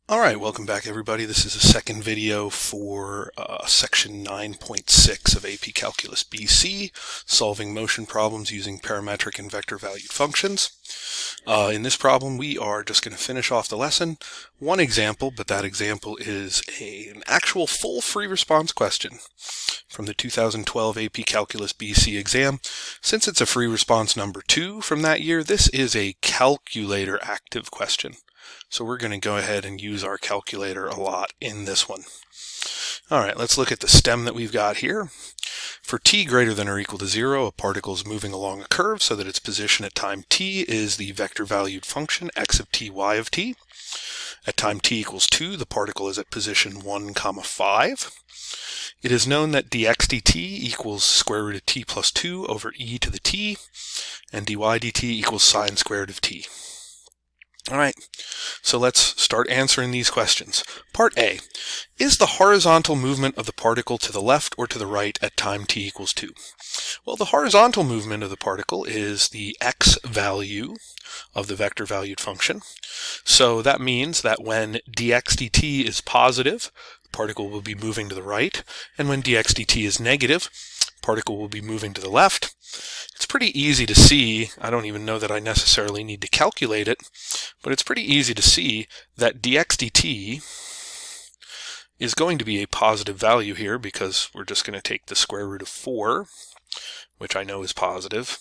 Alright, welcome back everybody. This is a second video for section 9.6 of AP Calculus BC, solving motion problems using parametric and vector valued functions. In this problem we are just going to finish off the lesson. One example, but that example is an actual full free response question from the 2012 AP Calculus BC exam. Since it's a free response number 2 from that year, this is a calculator active question. So we're going to go ahead and use our calculator a lot in this one. All right, let's look at the stem that we've got here. For t greater than or equal to 0, a particle is moving along a curve so that its position at time t is the vector valued function x of t, y of t. At time t equals 2, the particle is at position 1, 5. It is known that dx dt equals square root of t plus 2 over e to the t, and dy dt equals sine squared of t. All right, so let's start answering these questions. Part A, is the horizontal movement of the particle to the left or to the right at time t equals 2? Well, the horizontal movement of the particle is the x value of the vector valued function. So that means that when dx dt is positive, the particle will be moving to the right, and when dx dt is negative, the particle will be moving to the left. It's pretty easy to see. I don't even know that I necessarily need to calculate it, but it's pretty easy to see that dx dt is going to be a positive value here because we're just going to take the square root of 4, which I know is positive,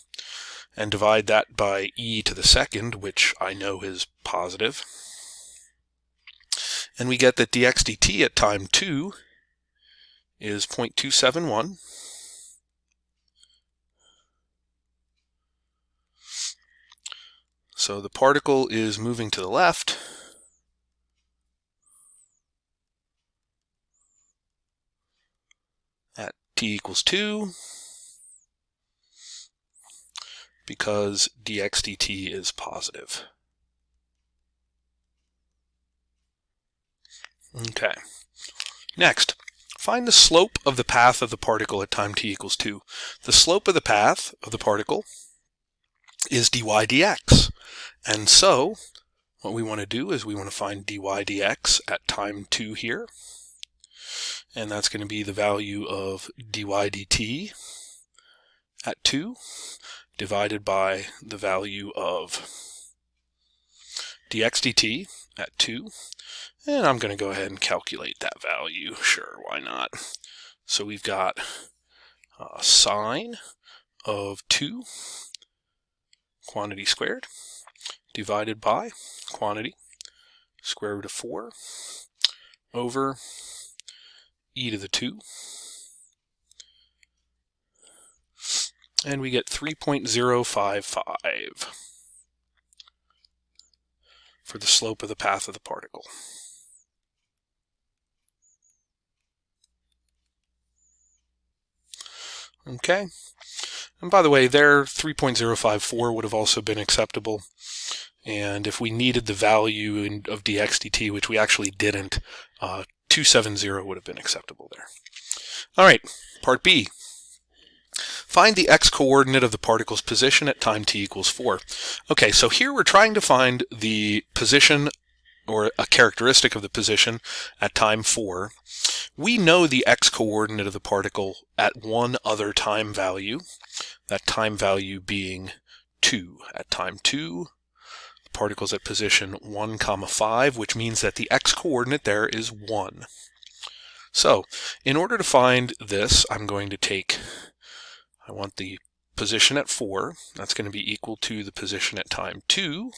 and divide that by e to the second, which I know is positive. And we get that dx dt at time 2 is 0.271. So the particle is moving to the left, at t equals 2, because dx dt is positive. Okay. Next, find the slope of the path of the particle at time t equals 2. The slope of the path of the particle is dy dx. And so, what we want to do is we want to find dy dx at time 2 here. And that's going to be the value of dy dt at 2 divided by the value of dx dt at 2. And I'm going to go ahead and calculate that value. Sure, why not? So we've got sine of 2 quantity squared divided by quantity square root of 4 over e to the 2. And we get 3.055 for the slope of the path of the particle. Okay. And by the way, there 3.054 would have also been acceptable. And if we needed the value of dx dt, which we actually didn't, 270 would have been acceptable there. All right, part B. Find the x-coordinate of the particle's position at time t equals 4. Okay, so here we're trying to find the position or a characteristic of the position at time 4. We know the x-coordinate of the particle at one other time value, that time value being 2. At time 2, the particle's at position 1, 5, which means that the x-coordinate there is 1. So, in order to find this, I'm going to take, I want the position at 4, that's going to be equal to the position at time 2,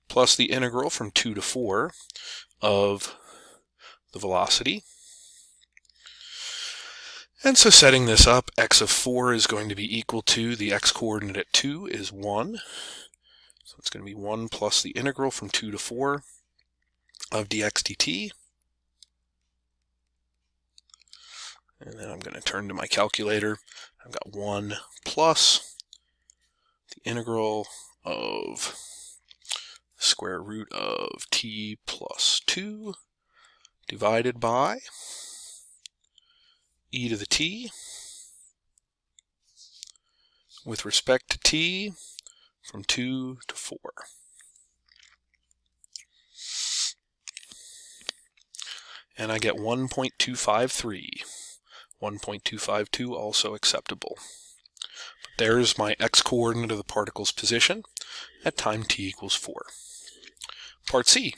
plus the integral from 2 to 4 of the velocity. And so setting this up, x of 4 is going to be equal to the x-coordinate at 2 is 1. So it's going to be 1 plus the integral from 2 to 4 of dx dt. And then I'm going to turn to my calculator. I've got 1 plus the integral of square root of t plus 2 divided by e to the t with respect to t from 2 to 4. and I get 1.253. 1.252 also acceptable. There's my x-coordinate of the particle's position at time t equals 4. Part C.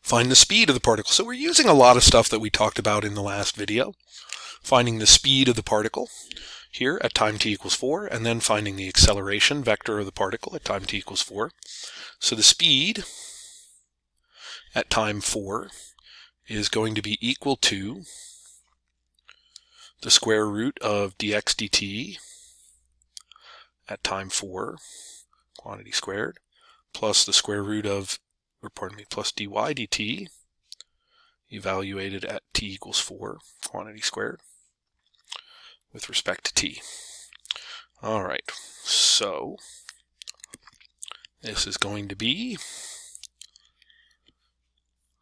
Find the speed of the particle. So we're using a lot of stuff that we talked about in the last video. Finding the speed of the particle here at time t equals 4, and then finding the acceleration vector of the particle at time t equals 4. So the speed at time 4 is going to be equal to the square root of dx dt at time 4, quantity squared, plus the square root of, plus dy dt, evaluated at t equals 4, quantity squared, with respect to t. All right, so this is going to be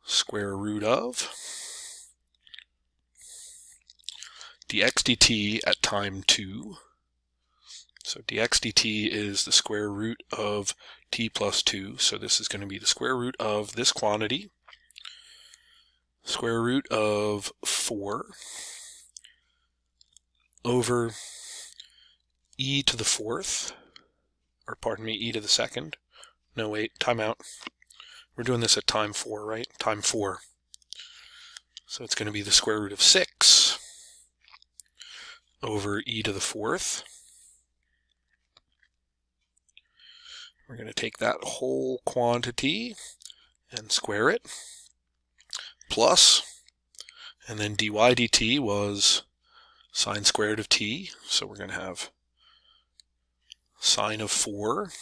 square root of dx dt at time 2. So dx dt is the square root of t plus 2. So this is going to be the square root of this quantity, square root of 4 over e to the 4th, or pardon me, e to the 2nd. No, wait, time out. We're doing this at time 4, right? Time 4. So it's going to be the square root of 6 over e to the 4th. We're going to take that whole quantity and square it, plus, and then dy dt was sine squared of t, so we're going to have sine of 4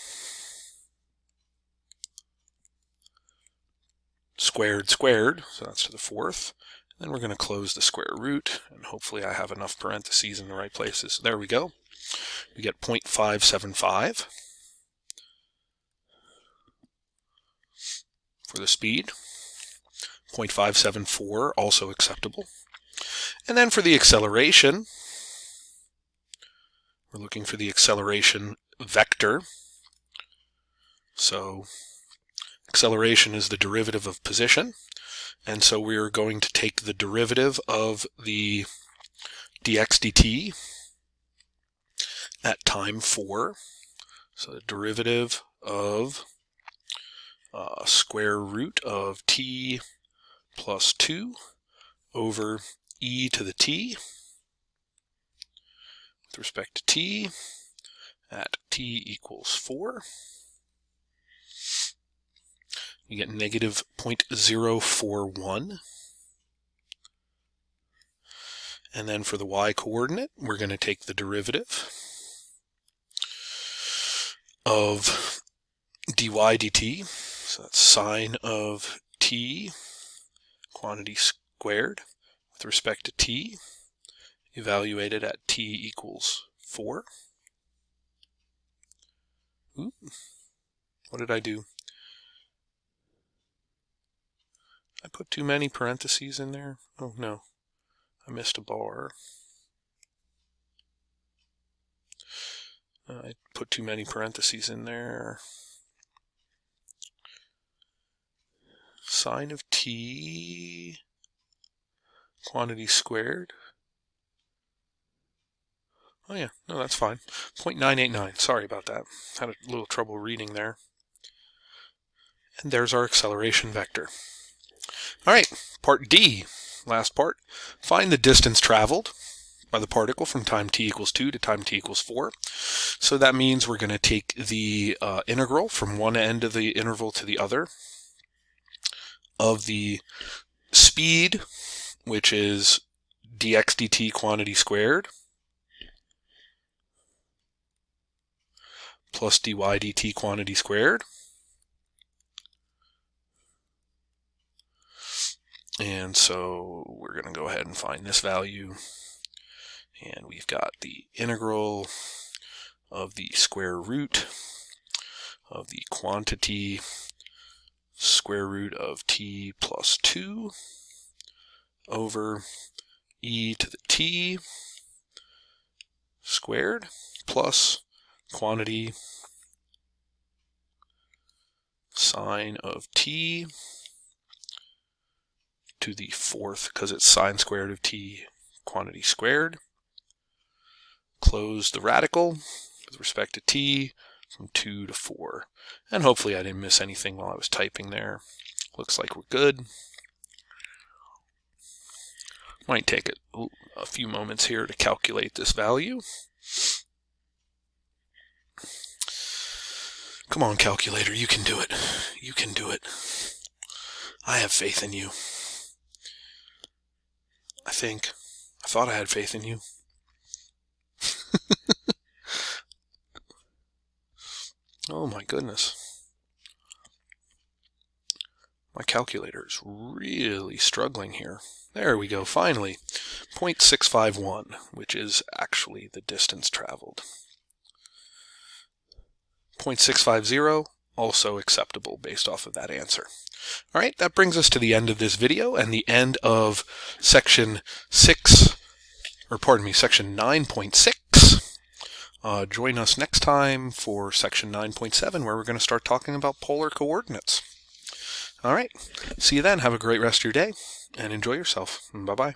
squared squared, so that's to the 4th. Then we're going to close the square root, and hopefully I have enough parentheses in the right places. There we go. We get 0.575 for the speed. 0.574 also acceptable. And then for the acceleration, we're looking for the acceleration vector. So acceleration is the derivative of position, and so we're going to take the derivative of the dx dt at time 4. So the derivative of square root of t plus 2 over e to the t with respect to t at t equals 4. You get negative 0.041. And then for the y-coordinate, we're going to take the derivative of dy dt. So that's sine of t, quantity squared, with respect to t, evaluated at t equals 4. Ooh, what did I do? I put too many parentheses in there? Oh no, I missed a bar. I put too many parentheses in there. Sine of t, quantity squared. Oh yeah, no, that's fine. 0.989, sorry about that. Had a little trouble reading there. And there's our acceleration vector. All right, part D, last part. Find the distance traveled by the particle from time t equals 2 to time t equals 4. So that means we're going to take the integral from one end of the interval to the other of the speed, which is dx dt quantity squared, plus dy dt quantity squared. And so we're going to go ahead and find this value. And we've got the integral of the square root of the quantity square root of t plus 2 over e to the t squared plus quantity sine of t to the fourth because it's sine squared of t quantity squared. Close the radical with respect to t from 2 to 4. And hopefully I didn't miss anything while I was typing there. Looks like we're good. Might take a few moments here to calculate this value. Come on, calculator, you can do it. You can do it. I have faith in you. I thought I had faith in you. Oh my goodness. My calculator is really struggling here. There we go, finally. 0.651, which is actually the distance traveled. 0.650, also acceptable based off of that answer. All right, that brings us to the end of this video and the end of section 9.6. Join us next time for section 9.7, where we're going to start talking about polar coordinates. All right, see you then. Have a great rest of your day and enjoy yourself. Bye-bye.